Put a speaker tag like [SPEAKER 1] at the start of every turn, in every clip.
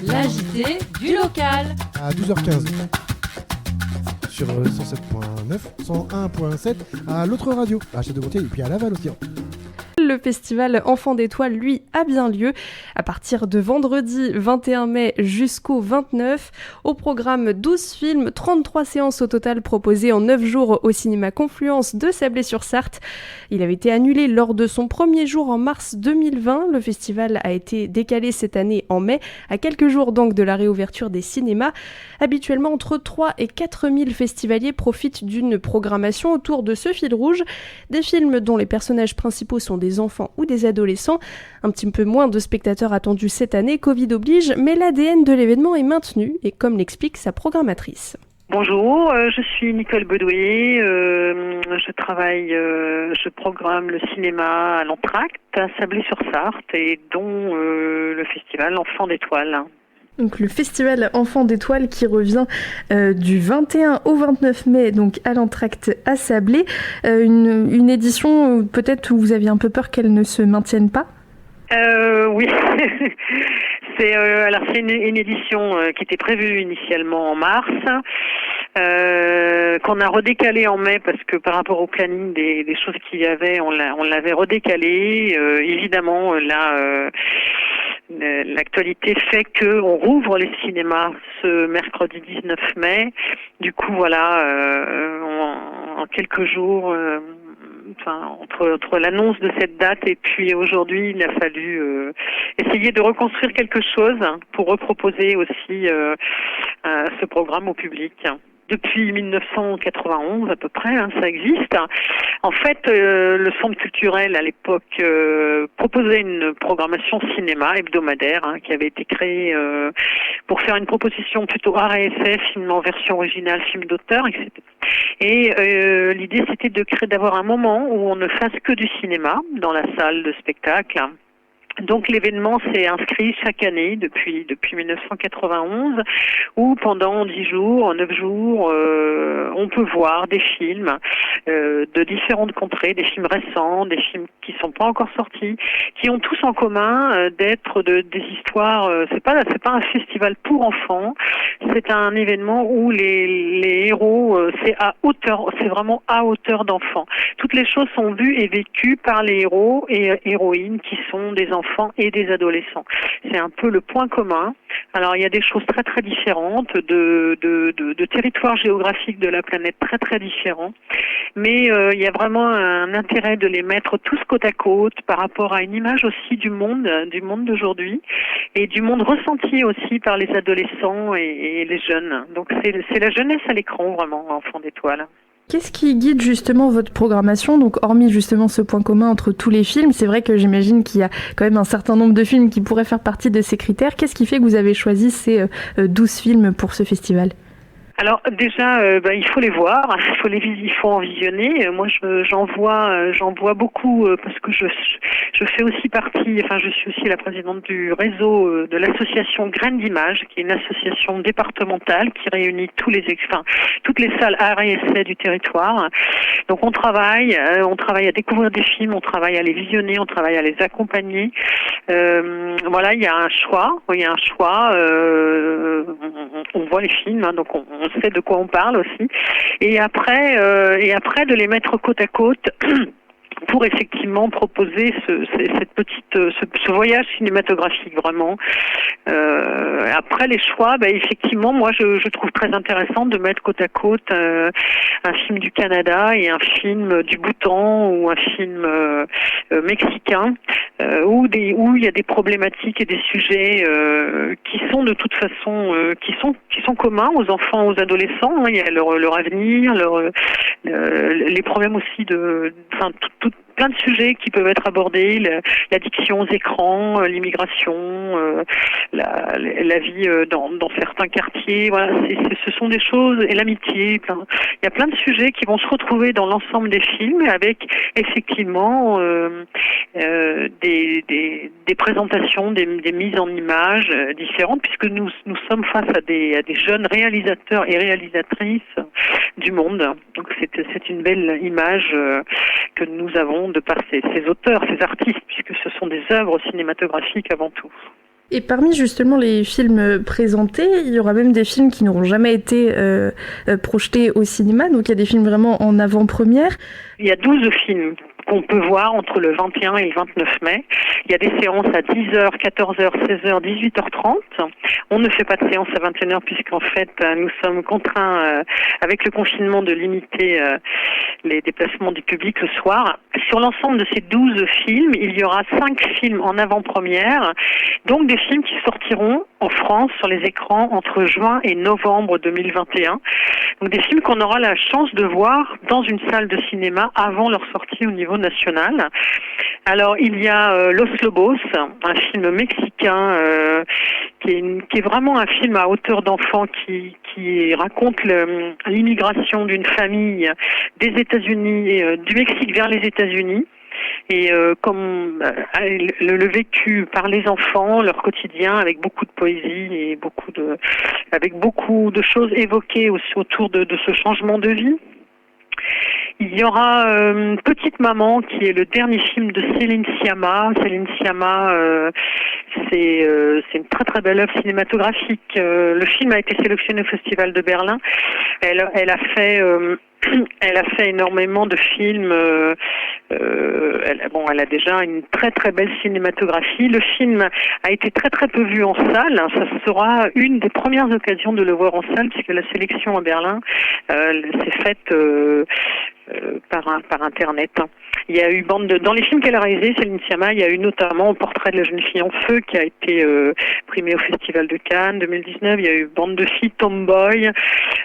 [SPEAKER 1] L'agité du local.
[SPEAKER 2] À 12h15 sur 107.9, 101.7 à l'autre radio, à Château-Gontier et puis à Laval aussi.
[SPEAKER 3] Le festival Enfants d'étoiles, lui, a bien lieu à partir de vendredi 21 mai jusqu'au 29. Au programme 12 films, 33 séances au total proposées en 9 jours au cinéma Confluence de Sablé-sur-Sarthe. Il avait été annulé lors de son premier jour en mars 2020. Le festival a été décalé cette année en mai, à quelques jours donc de la réouverture des cinémas. Habituellement, entre 3 et 4 000 festivaliers profitent d'une programmation autour de ce fil rouge. Des films dont les personnages principaux sont des enfants ou des adolescents. Un petit peu moins de spectateurs attendus cette année, Covid oblige, mais l'ADN de l'événement est maintenu, et comme l'explique sa programmatrice.
[SPEAKER 4] Bonjour, je suis Nicole Bedoué, je programme le cinéma à l'Entracte, à Sablé-sur-Sarthe, et dont le festival Enfants d'étoiles.
[SPEAKER 3] Donc le festival Enfants d'étoiles qui revient du 21 au 29 mai donc à l'Entracte à Sablé. Une édition peut-être où vous aviez un peu peur qu'elle ne se maintienne pas ?
[SPEAKER 4] Oui, c'est une édition qui était prévue initialement en mars, qu'on a redécalé en mai parce que par rapport au planning des choses qu'il y avait, on l'avait redécalé. Évidemment, là, l'actualité fait que on rouvre les cinémas ce mercredi 19 mai. Du coup, voilà, en quelques jours. Entre l'annonce de cette date et puis aujourd'hui, il a fallu essayer de reconstruire quelque chose pour reproposer aussi ce programme au public. Depuis 1991 à peu près, ça existe. En fait, le centre culturel à l'époque proposait une programmation cinéma hebdomadaire qui avait été créée pour faire une proposition plutôt art et essai, film en version originale, film d'auteur, etc. Et l'idée c'était d'avoir un moment où on ne fasse que du cinéma dans la salle de spectacle. Donc l'événement s'est inscrit chaque année depuis 1991 où pendant 10 jours, 9 jours, on peut voir des films de différentes contrées, des films récents, des films qui sont pas encore sortis, qui ont tous en commun d'être des histoires. C'est pas un festival pour enfants, c'est un événement où les héros c'est vraiment à hauteur d'enfants. Toutes les choses sont vues et vécues par les héros et héroïnes qui sont des enfants et des adolescents. C'est un peu le point commun. Alors il y a des choses très très différentes, de territoires géographiques de la planète très très différents, mais il y a vraiment un intérêt de les mettre tous côte à côte par rapport à une image aussi du monde d'aujourd'hui et du monde ressenti aussi par les adolescents et les jeunes. Donc c'est la jeunesse à l'écran vraiment, Enfants d'étoiles.
[SPEAKER 3] Qu'est-ce qui guide justement votre programmation ? Donc hormis justement ce point commun entre tous les films, c'est vrai que j'imagine qu'il y a quand même un certain nombre de films qui pourraient faire partie de ces critères. Qu'est-ce qui fait que vous avez choisi ces 12 films pour ce festival ?
[SPEAKER 4] Alors déjà, il faut les voir, il faut en visionner. Moi, j'en vois beaucoup parce que je fais aussi partie. Enfin, je suis aussi la présidente du réseau de l'association Graines d'Images, qui est une association départementale qui réunit toutes les salles art et essai du territoire. Donc, on travaille à découvrir des films, on travaille à les visionner, on travaille à les accompagner. Voilà, il y a un choix. On voit les films, donc on sait de quoi on parle aussi. Et après de les mettre côte à côte pour effectivement proposer ce voyage cinématographique vraiment. Après les choix, effectivement, moi je trouve très intéressant de mettre côte à côte un film du Canada et un film du Bhoutan ou un film mexicain où il y a des problématiques et des sujets qui sont de toute façon qui sont communs aux enfants, aux adolescents. Il y a leur avenir, les problèmes aussi plein de sujets qui peuvent être abordés, l'addiction aux écrans, l'immigration, la vie dans certains quartiers. Voilà, ce sont des choses, et l'amitié. Il y a plein de sujets qui vont se retrouver dans l'ensemble des films avec effectivement des présentations, des mises en images différentes, puisque nous sommes face à des jeunes réalisateurs et réalisatrices du monde. Donc c'est une belle image que nous avons de par ces auteurs, ces artistes, puisque ce sont des œuvres cinématographiques avant tout.
[SPEAKER 3] Et parmi justement les films présentés, il y aura même des films qui n'auront jamais été projetés au cinéma, donc il y a des films vraiment en avant-première.
[SPEAKER 4] Il y a 12 films qu'on peut voir entre le 21 et le 29 mai. Il y a des séances à 10h, 14h, 16h, 18h30. On ne fait pas de séance à 21h puisqu'en fait, nous sommes contraints, avec le confinement, de limiter les déplacements du public le soir. Sur l'ensemble de ces 12 films, il y aura 5 films en avant-première, donc des films qui sortiront en France sur les écrans entre juin et novembre 2021. Donc des films qu'on aura la chance de voir dans une salle de cinéma avant leur sortie au niveau national. Alors il y a Los Lobos, un film mexicain qui est vraiment un film à hauteur d'enfant qui raconte l'immigration d'une famille des États-Unis, du Mexique vers les États-Unis. Et comme le vécu par les enfants, leur quotidien, avec beaucoup de poésie et avec beaucoup de choses évoquées aussi autour de ce changement de vie. Il y aura Petite Maman, qui est le dernier film de Céline Sciamma. Céline Sciamma, c'est une très très belle œuvre cinématographique. Le film a été sélectionné au Festival de Berlin. Elle a fait énormément de films. Elle a déjà une très très belle cinématographie. Le film a été très très peu vu en salle. Ça sera une des premières occasions de le voir en salle, puisque la sélection à Berlin s'est faite par Internet. Il y a eu dans les films qu'elle a réalisés, Céline Sciamma, il y a eu notamment Portrait de la jeune fille en feu, qui a été primé au Festival de Cannes 2019. Il y a eu Bande de filles, Tomboy.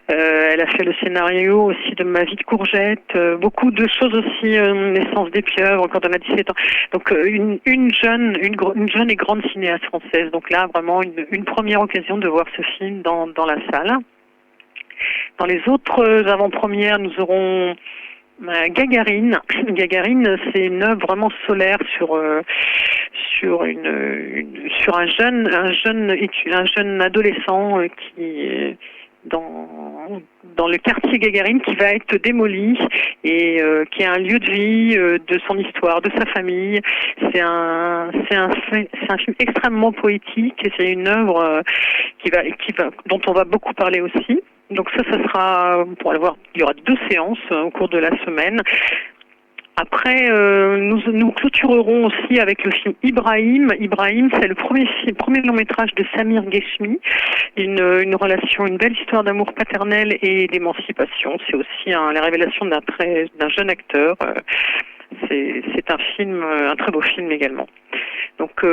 [SPEAKER 4] Elle a fait le scénario aussi de Ma vie de courgette. Beaucoup de choses aussi, Naissance des pieuvres quand on a 17 ans. Donc une jeune et grande cinéaste française. Donc là, vraiment une première occasion de voir ce film dans la salle. Dans les autres avant-premières, nous aurons Gagarine. Gagarine, c'est une œuvre vraiment solaire sur un jeune adolescent qui est dans le quartier Gagarine, qui va être démoli et qui est un lieu de vie de son histoire, de sa famille. C'est un film extrêmement poétique et c'est une œuvre dont on va beaucoup parler aussi. Donc ça sera, pour aller voir, il y aura 2 séances au cours de la semaine. Après, nous clôturerons aussi avec le film Ibrahim. Ibrahim, c'est le premier long métrage de Samir Gheshmi. Une relation, une belle histoire d'amour paternel et d'émancipation. C'est aussi la révélation d'un jeune acteur. C'est un très beau film également. Donc,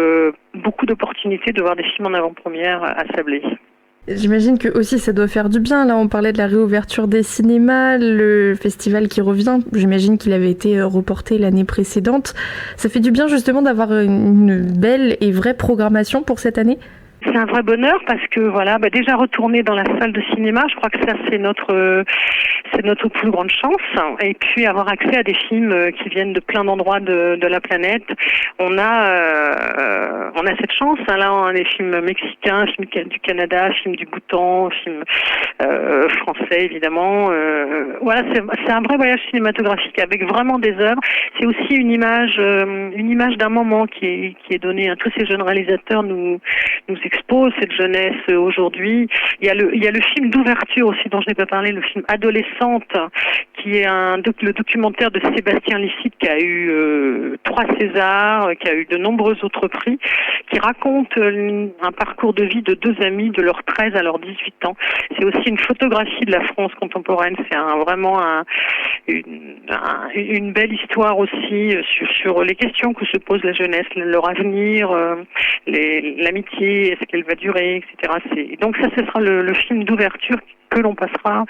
[SPEAKER 4] beaucoup d'opportunités de voir des films en avant-première à Sablé.
[SPEAKER 3] J'imagine que aussi ça doit faire du bien. Là, on parlait de la réouverture des cinémas, le festival qui revient. J'imagine qu'il avait été reporté l'année précédente. Ça fait du bien justement d'avoir une belle et vraie programmation pour cette année.
[SPEAKER 4] C'est un vrai bonheur parce que déjà retourner dans la salle de cinéma, je crois que ça c'est notre plus grande chance. Et puis avoir accès à des films qui viennent de plein d'endroits de la planète. On a cette chance. Là, on a des films mexicains, films du Canada, films du Bhoutan, films français évidemment. C'est un vrai voyage cinématographique avec vraiment des œuvres. C'est aussi une image d'un moment qui est donnée. Tous ces jeunes réalisateurs nous expose cette jeunesse aujourd'hui. Il y a le film d'ouverture aussi dont je n'ai pas parlé, le film Adolescente, qui est le documentaire de Sébastien Licite qui a eu 3 Césars, qui a eu de nombreux autres prix, qui raconte un parcours de vie de 2 amis de leurs 13 à leurs 18 ans. C'est aussi une photographie de la France contemporaine. C'est vraiment une belle histoire aussi sur les questions que se pose la jeunesse, leur avenir, l'amitié, est-ce qu'elle va durer, etc. Donc ça, ce sera le film d'ouverture que l'on passera,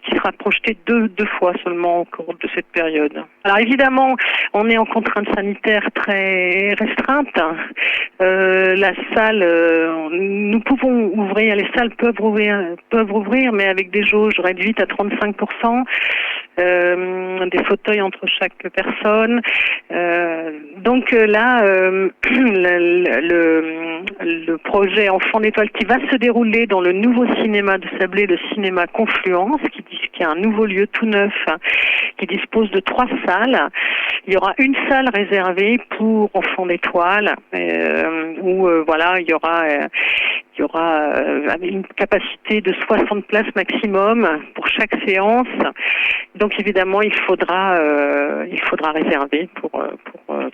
[SPEAKER 4] qui sera projeté deux fois seulement au cours de cette période. Alors évidemment, on est en contrainte sanitaire très restreinte. La salle, nous pouvons ouvrir, les salles peuvent ouvrir, mais avec des jauges réduites à 35%, des fauteuils entre chaque personne. Donc là, le projet Enfants d'étoiles qui va se dérouler dans le nouveau cinéma de Sablé, le cinéma Confluence, qui qui est un nouveau lieu tout neuf, qui dispose de 3 salles. Il y aura une salle réservée pour Enfants d'étoiles, où voilà, il y aura une capacité de 60 places maximum pour chaque séance. Donc évidemment, il faudra réserver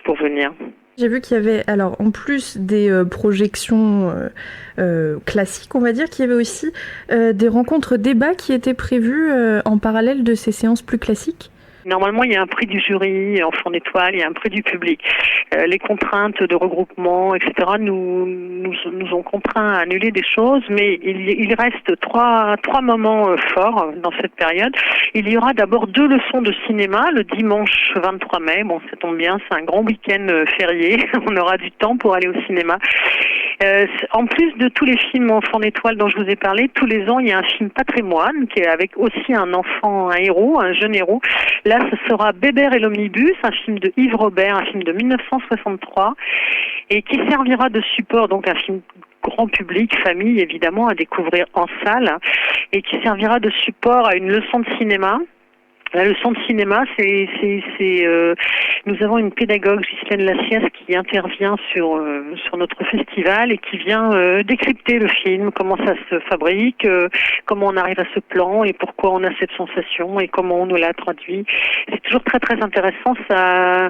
[SPEAKER 4] pour venir.
[SPEAKER 3] J'ai vu qu'il y avait, alors en plus des projections classiques, on va dire, qu'il y avait aussi des rencontres débats qui étaient prévues en parallèle de ces séances plus classiques.
[SPEAKER 4] Normalement, il y a un prix du jury, Enfants d'étoiles, il y a un prix du public. Les contraintes de regroupement, etc., nous ont contraints à annuler des choses, mais il reste trois moments forts dans cette période. Il y aura d'abord 2 leçons de cinéma le dimanche 23 mai. Bon, ça tombe bien, c'est un grand week-end férié. On aura du temps pour aller au cinéma. En plus de tous les films Enfants d'étoiles dont je vous ai parlé, tous les ans, il y a un film patrimoine qui est avec aussi un enfant, un héros, un jeune héros. Là, ce sera Bébert et l'omnibus, un film de Yves Robert, un film de 1963, et qui servira de support, donc un film grand public, famille évidemment, à découvrir en salle, et qui servira de support à une leçon de cinéma. La leçon de cinéma, nous avons une pédagogue, Ghislaine Lassiès, qui intervient sur notre festival et qui vient décrypter le film, comment ça se fabrique, comment on arrive à ce plan et pourquoi on a cette sensation et comment on nous l'a traduit. C'est toujours très très intéressant. Ça,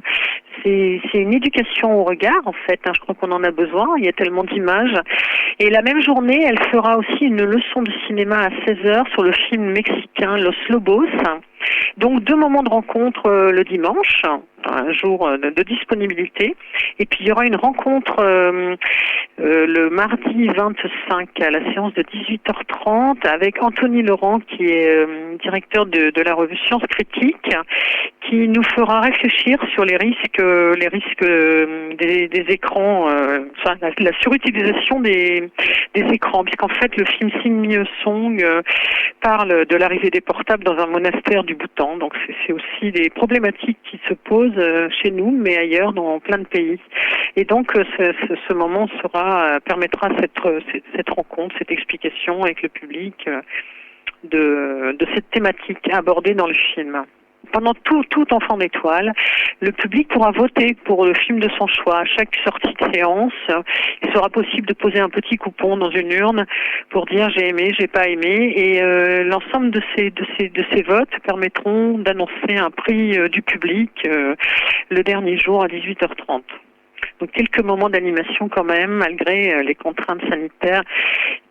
[SPEAKER 4] c'est une éducation au regard en fait. Je crois qu'on en a besoin. Il y a tellement d'images. Et la même journée, elle fera aussi une leçon de cinéma à 16h sur le film mexicain Los Lobos. Donc 2 moments de rencontre le dimanche, un jour de disponibilité, et puis il y aura une rencontre le mardi 25 à la séance de 18h30 avec Anthony Laurent qui est directeur de la revue Science Critique, qui nous fera réfléchir sur les risques des écrans, la surutilisation des écrans, puisqu'en fait le film Sing Me a Song parle de l'arrivée des portables dans un monastère du Bhoutan. Donc c'est aussi des problématiques qui se posent chez nous, mais ailleurs dans plein de pays. Et donc ce moment permettra cette rencontre, cette explication avec le public de cette thématique abordée dans le film. Pendant tout Enfant d'étoiles, le public pourra voter pour le film de son choix. À chaque sortie de séance, il sera possible de poser un petit coupon dans une urne pour dire j'ai aimé, j'ai pas aimé, et l'ensemble de ces votes permettront d'annoncer un prix du public le dernier jour à 18h30. Donc quelques moments d'animation quand même, malgré les contraintes sanitaires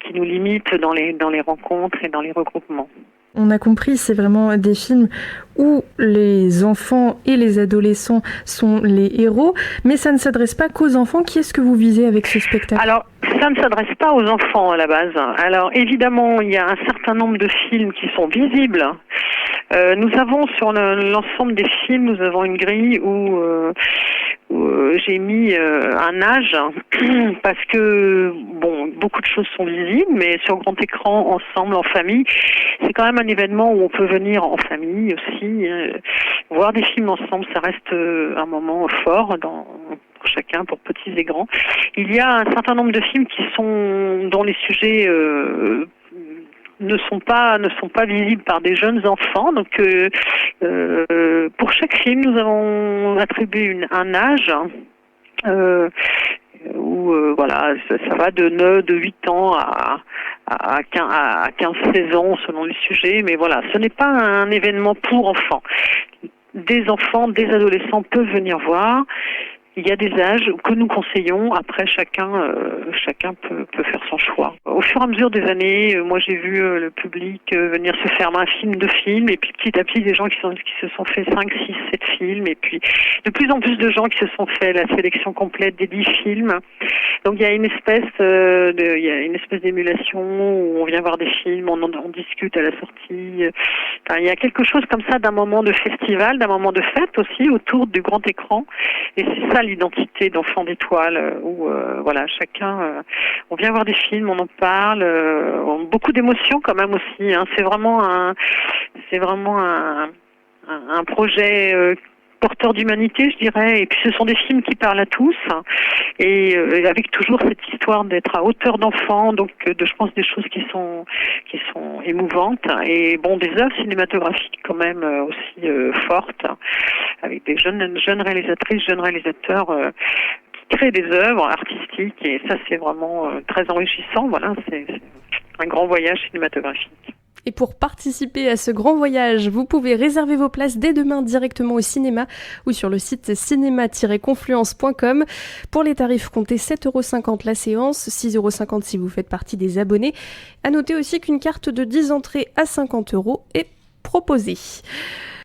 [SPEAKER 4] qui nous limitent dans les rencontres et dans les regroupements.
[SPEAKER 3] On a compris, c'est vraiment des films où les enfants et les adolescents sont les héros, mais ça ne s'adresse pas qu'aux enfants. Qui est-ce que vous visez avec ce spectacle ?
[SPEAKER 4] Alors, ça ne s'adresse pas aux enfants à la base. Alors, évidemment, il y a un certain nombre de films qui sont visibles. Nous avons sur l'ensemble des films, nous avons une grille où j'ai mis un âge parce que beaucoup de choses sont visibles, mais sur grand écran, ensemble, en famille, c'est quand même un événement où on peut venir en famille aussi, voir des films ensemble, ça reste un moment fort pour chacun, pour petits et grands. Il y a un certain nombre de films dont les sujets ne sont pas visibles par des jeunes enfants. Donc pour chaque film, nous avons attribué un âge où ça va de 8 ans à 15-16 ans selon les sujets, mais voilà, ce n'est pas un événement pour enfants. Des enfants, des adolescents peuvent venir voir. Il y a des âges que nous conseillons. Après, chacun peut faire son choix. Au fur et à mesure des années, moi j'ai vu le public venir se faire un film, 2 films, et puis petit à petit des gens qui se sont fait 5, 6, 7 films, et puis de plus en plus de gens qui se sont fait la sélection complète des 10 films. Donc il y a une espèce d'émulation où on vient voir des films, on discute à la sortie. Enfin, il y a quelque chose comme ça d'un moment de festival, d'un moment de fête aussi autour du grand écran. Et c'est ça l'identité d'Enfants d'étoiles, où chacun, on vient voir des films, on en parle, beaucoup d'émotions quand même aussi. C'est vraiment un projet porteurs d'humanité, je dirais. Et puis ce sont des films qui parlent à tous, et avec toujours cette histoire d'être à hauteur d'enfant, donc je pense des choses qui sont émouvantes, et bon, des œuvres cinématographiques quand même aussi fortes, avec des jeunes réalisatrices, jeunes réalisateurs qui créent des œuvres artistiques, et ça c'est vraiment très enrichissant. Voilà, c'est un grand voyage cinématographique.
[SPEAKER 3] Et pour participer à ce grand voyage, vous pouvez réserver vos places dès demain directement au cinéma ou sur le site cinéma-confluence.com. Pour les tarifs, comptez 7,50 € la séance, 6,50 € si vous faites partie des abonnés. À noter aussi qu'une carte de 10 entrées à 50 € est proposée.